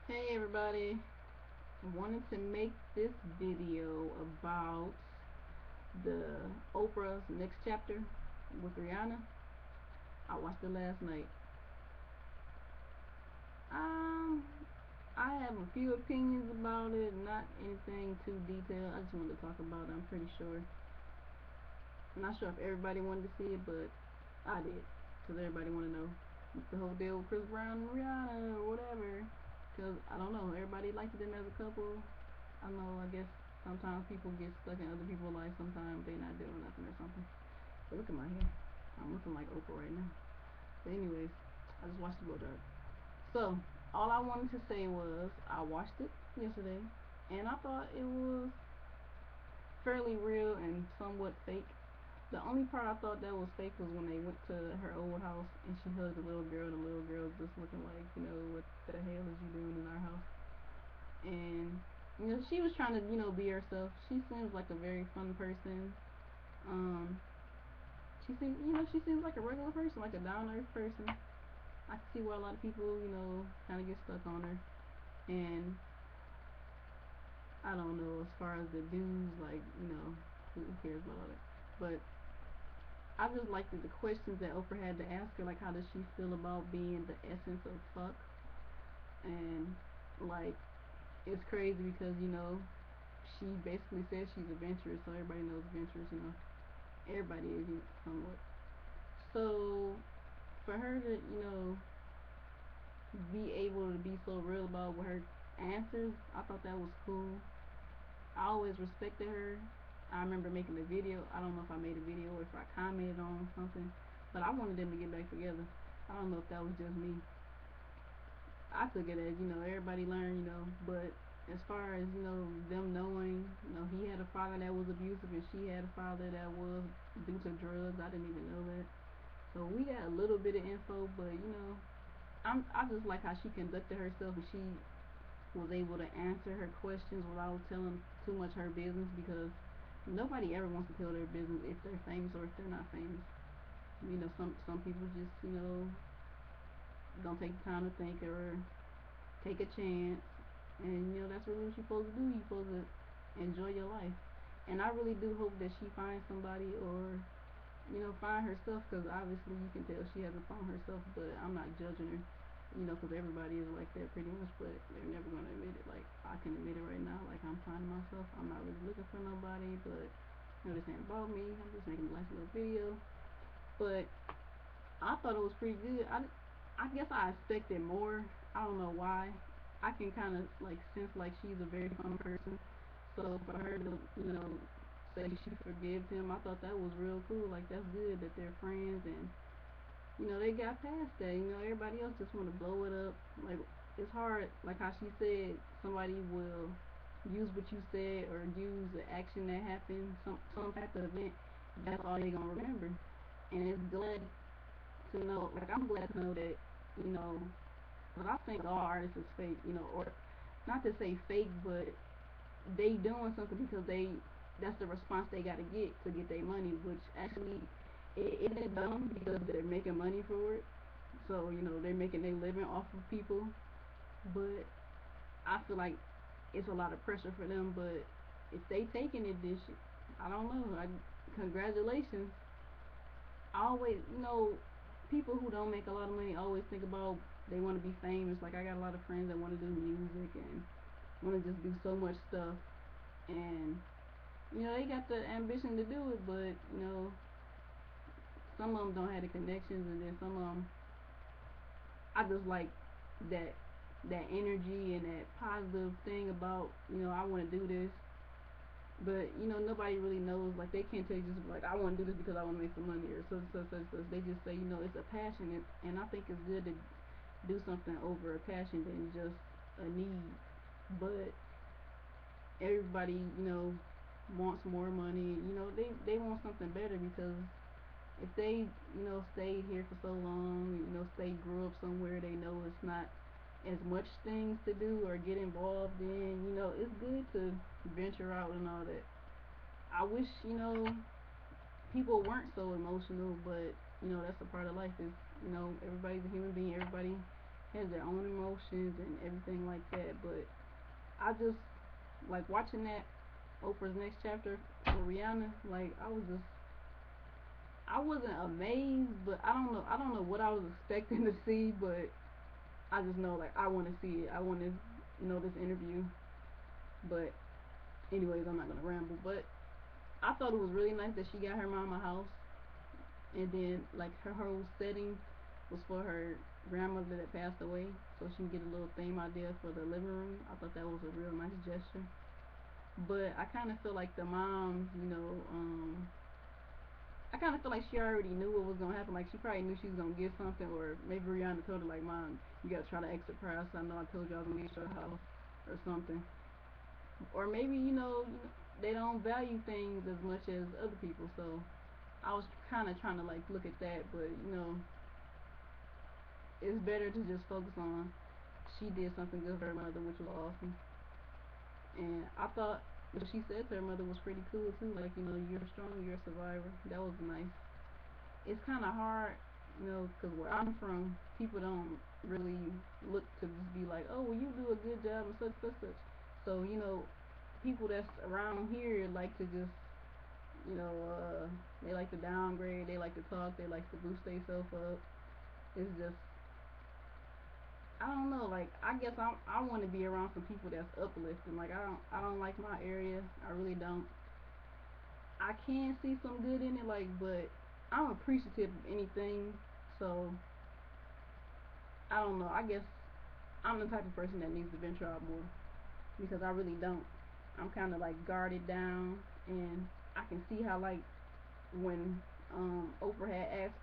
Hey everybody, I wanted to make this video about the Oprah's next chapter with Rihanna. I watched it last night. Um, I have a few opinions about it, not anything too detailed. I just wanted to talk about it. I'm pretty sure. I'm not sure if everybody wanted to see it, but I did, cause everybody want to know the whole deal with Chris Brown and Rihanna or whatever. Cause I don't know, everybody liked them as a couple. I know, I guess sometimes people get stuck in other people's lives. Sometimes they not doing nothing or something. But look at my hair. I'm looking like Oprah right now. But anyways, I just watched the blow dry. So all I wanted to say was I watched it yesterday, and I thought it was fairly real and somewhat fake. The only part I thought that was fake was when they went to her old house and she hugged the little girl. The little girl just looking like, what the hell is you doing in our house? And she was trying to, be herself. She seems like a very fun person. Um, she seems like a regular person, like a down to earth person. I can see why a lot of people, kind of get stuck on her. And I don't know, as far as the dudes, like, who cares about all that? But I just liked the questions that Oprah had to ask her, like, how does she feel about being the essence of fuck? And, like, it's crazy because, she basically says she's adventurous, so everybody knows adventurous. Everybody is somewhat. So for her to, be able to be so real about what her answers, I thought that was cool. I always respected her. I remember making a video. I don't know if I made a video or if I commented on something, but I wanted them to get back together. I don't know if that was just me. I took it as, everybody learned, but as far as, them knowing, he had a father that was abusive and she had a father that was due to drugs. I didn't even know that. So we got a little bit of info, but I just like how she conducted herself and she was able to answer her questions without telling too much her business because nobody ever wants to tell their business if they're famous or if they're not famous. Some people just don't take the time to think or take a chance, and that's really what you're supposed to do. You're supposed to enjoy your life, and I really do hope that she finds somebody or find herself because obviously you can tell she hasn't found herself, but I'm not judging her. Because everybody is like that pretty much, but they're never gonna admit it. Like I can admit it right now. Like I'm finding myself. I'm not really looking for nobody, but this ain't about me. I'm just making a nice little video. But I thought it was pretty good. I guess I expected more. I don't know why. I can kind of like sense like she's a very fun person. So for her to say she forgives him, I thought that was real cool. Like that's good that they're friends and they got past that. Everybody else just want to blow it up. Like it's hard. Like how she said, somebody will use what you said or use the action that happened, some type of event. That's all they gonna remember. And it's glad to know. Like I'm glad to know that you know. But I think all artists is fake. Or not to say fake, but they doing something because that's the response they got to get their money, which actually it isn't dumb because they're making money for it. So they're making their living off of people, but I feel like it's a lot of pressure for them. But if they taking it, this shit, I don't know. Congratulations. I always, people who don't make a lot of money always think about they want to be famous. Like I got a lot of friends that want to do music and want to just do so much stuff, and they got the ambition to do it, but some of them don't have the connections, and then some of them, I just like that energy and that positive thing about I want to do this, but nobody really knows. Like they can't tell you just like I want to do this because I want to make some money or such. They just say it's a passion, and I think it's good to do something over a passion than just a need. But everybody wants more money. They want something better because if they stayed here for so long, stay grew up somewhere they know it's not as much things to do or get involved in, it's good to venture out and all that. I wish people weren't so emotional, but that's a part of life. Is everybody's a human being. Everybody has their own emotions and everything like that. But I just like watching that Oprah's next chapter for Rihanna. Like I wasn't amazed, but I don't know what I was expecting to see, but I just know like I want to see it. I want to know this interview. But anyways, I'm not gonna ramble. But I thought it was really nice that she got her mama house, and then like her whole setting was for her grandmother that passed away, so she can get a little theme idea for the living room. I thought that was a real nice gesture. But I kind of feel like the moms, I kind of feel like she already knew what was gonna happen. Like she probably knew she was gonna get something, or maybe Rihanna told her like, "Mom, you gotta try to exit price. I know I told you I was gonna get your house, or something." Or maybe they don't value things as much as other people. So I was kind of trying to like look at that, but it's better to just focus on she did something good for her mother, which was awesome. And I thought what she said to her mother was pretty cool too. Like you're strong, you're a survivor. That was nice. It's kind of hard, because where I'm from, people don't really look to just be like, oh, well, you do a good job and such, such, such. So, people that's around here like to just, you know, uh, they like to downgrade, they like to talk, they like to boost themselves up. It's just, I don't know, like, I guess I want to be around some people that's uplifting. Like, I don't like my area. I really don't. I can see some good in it, like, but I'm appreciative of anything. So I don't know. I guess I'm the type of person that needs to venture out more because I really don't. I'm kind of like guarded down, and I can see how like when Oprah had asked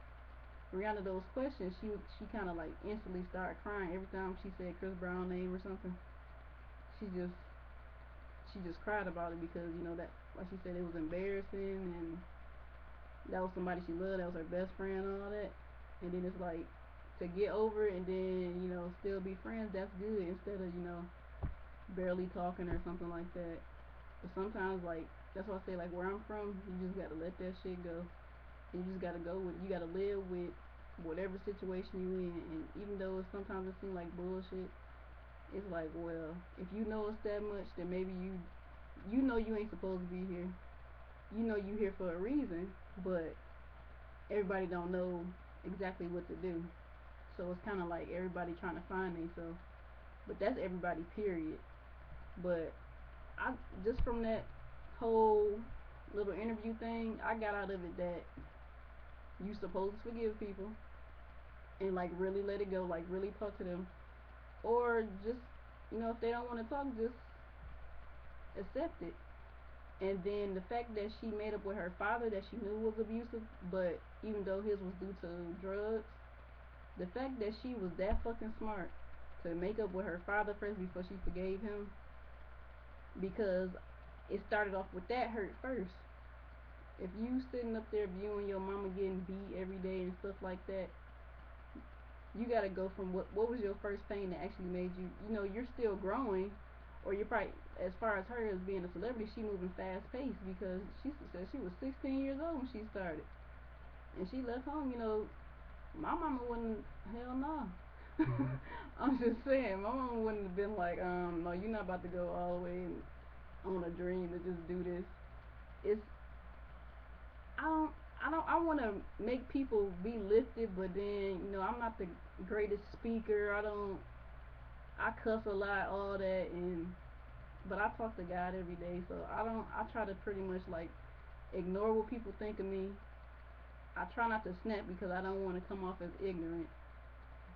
Rihanna those questions, she kind of like instantly started crying every time she said Chris Brown name or something. She just she just cried about it because that, like she said, it was embarrassing, and that was somebody she loved, that was her best friend and all that. And then it's like to get over it and then, still be friends, that's good instead of, barely talking or something like that. But sometimes like that's why I say like where I'm from, you just gotta let that shit go. You just gotta go with you gotta live with whatever situation you in, and even though sometimes it seems like bullshit, it's like, well, if you know it's that much, then maybe you ain't supposed to be here. You here for a reason, but everybody don't know exactly what to do. So it's kind of like everybody trying to find themselves. But that's everybody, period. But I just from that whole little interview thing, I got out of it that you supposed to forgive people and like really let it go, like really talk to them, or just if they don't want to talk, just accept it. And then the fact that she made up with her father that she knew was abusive, but even though his was due to drugs, the fact that she was that fucking smart to make up with her father first before she forgave him, because it started off with that hurt first. If you sitting up there viewing your mama getting beat every day and stuff like that, you gotta go from what was your first pain that actually made you, you're still growing, or you're probably, as far as her as being a celebrity, she moving fast paced because she said she was 16 years old when she started, and she left home. My mama wouldn't, hell no. I'm just saying, my mama wouldn't have been like, no, you're not about to go all the way on a dream to just do this. It's I don't I want to make people be lifted, but then I'm not the greatest speaker. I cuss a lot, all that, and but I talk to God every day, so I try to pretty much like ignore what people think of me. I try not to snap because I don't want to come off as ignorant,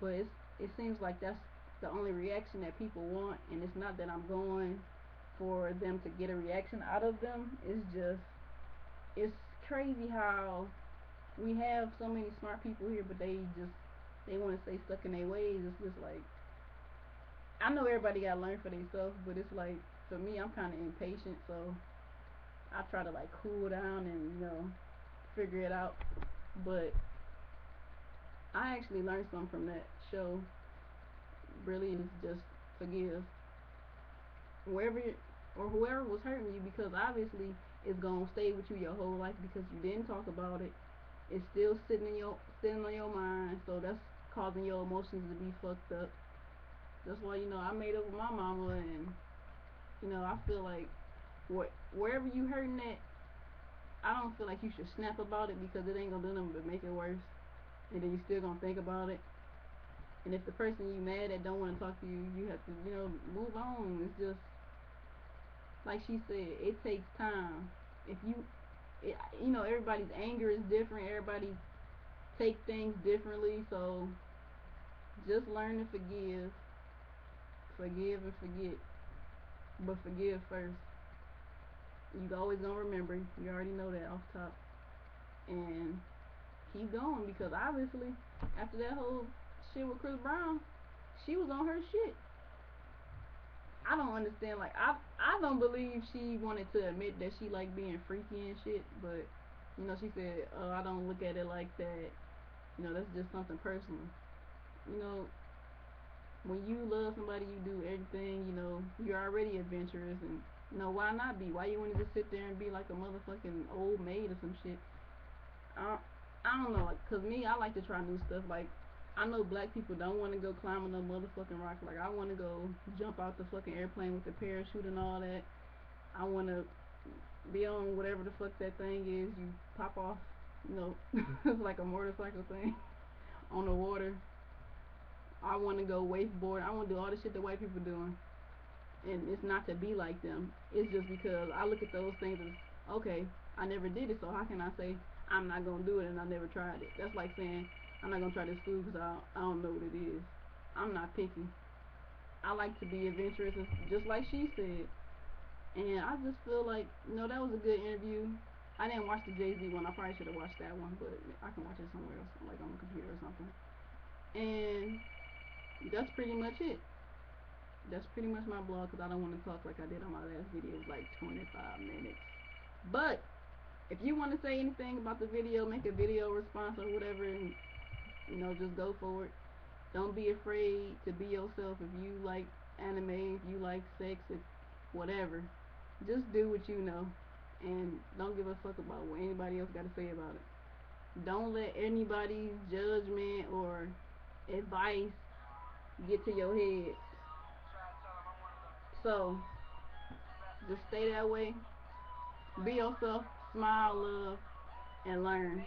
but it seems like that's the only reaction that people want, and it's not that I'm going for them to get a reaction out of them. It's just it's crazy how we have so many smart people here, but they want to stay stuck in their ways. It's just like I know everybody got to learn for themselves, but it's like for me, I'm kind of impatient, so I try to like cool down and figure it out. But I actually learned something from that show. Really, is just forgive wherever or whoever was hurting you, because obviously it's gonna stay with you your whole life because you didn't talk about it. It's still sitting on your mind, so that's causing your emotions to be fucked up. That's why I made up with my mama, and I feel like wherever you hurting at, I don't feel like you should snap about it because it ain't gonna do nothing but make it worse, and then you still gonna think about it. And if the person you mad at don't want to talk to you, you have to move on. It's just like she said, it takes time. If everybody's anger is different. Everybody take things differently. So just learn to forgive and forget, but forgive first. You always gonna remember. You already know that off top, and keep going because obviously after that whole shit with Chris Brown, she was on her shit. I don't understand. Like I don't believe she wanted to admit that she like being freaky and shit, but she said, "Oh, I don't look at it like that. That's just something personal." You know, when you love somebody, you do everything. You're already adventurous, and why not be? Why you want to just sit there and be like a motherfucking old maid or some shit? I I don't know, like, cause me, I like to try new stuff. Like, I know black people don't want to go climbing no motherfucking rock. Like, I want to go jump out the fucking airplane with the parachute and all that. I want to be on whatever the fuck that thing is. You pop off, it's like a motorcycle thing on the water. I want to go wakeboard. I want to do all the shit that white people doing. And it's not to be like them. It's just because I look at those things as, okay, I never did it, so how can I say I'm not gonna do it and I never tried it? That's like saying I'm not gonna try this food because I don't know what it is. I'm not picky. I like to be adventurous, just like she said. And I just feel like, that was a good interview. I didn't watch the Jay Z one. I probably should have watched that one, but I can watch it somewhere else, like on the computer or something. And that's pretty much it. That's pretty much my blog because I don't want to talk like I did on my last video, like 25 minutes. But if you want to say anything about the video, make a video response or whatever, and just go for it. Don't be afraid to be yourself. If you like anime, if you like sex, if whatever, just do what you know, and don't give a fuck about what anybody else got to say about it. Don't let anybody's judgment or advice get to your head. So just stay that way. Be yourself. Smile, love, and learn.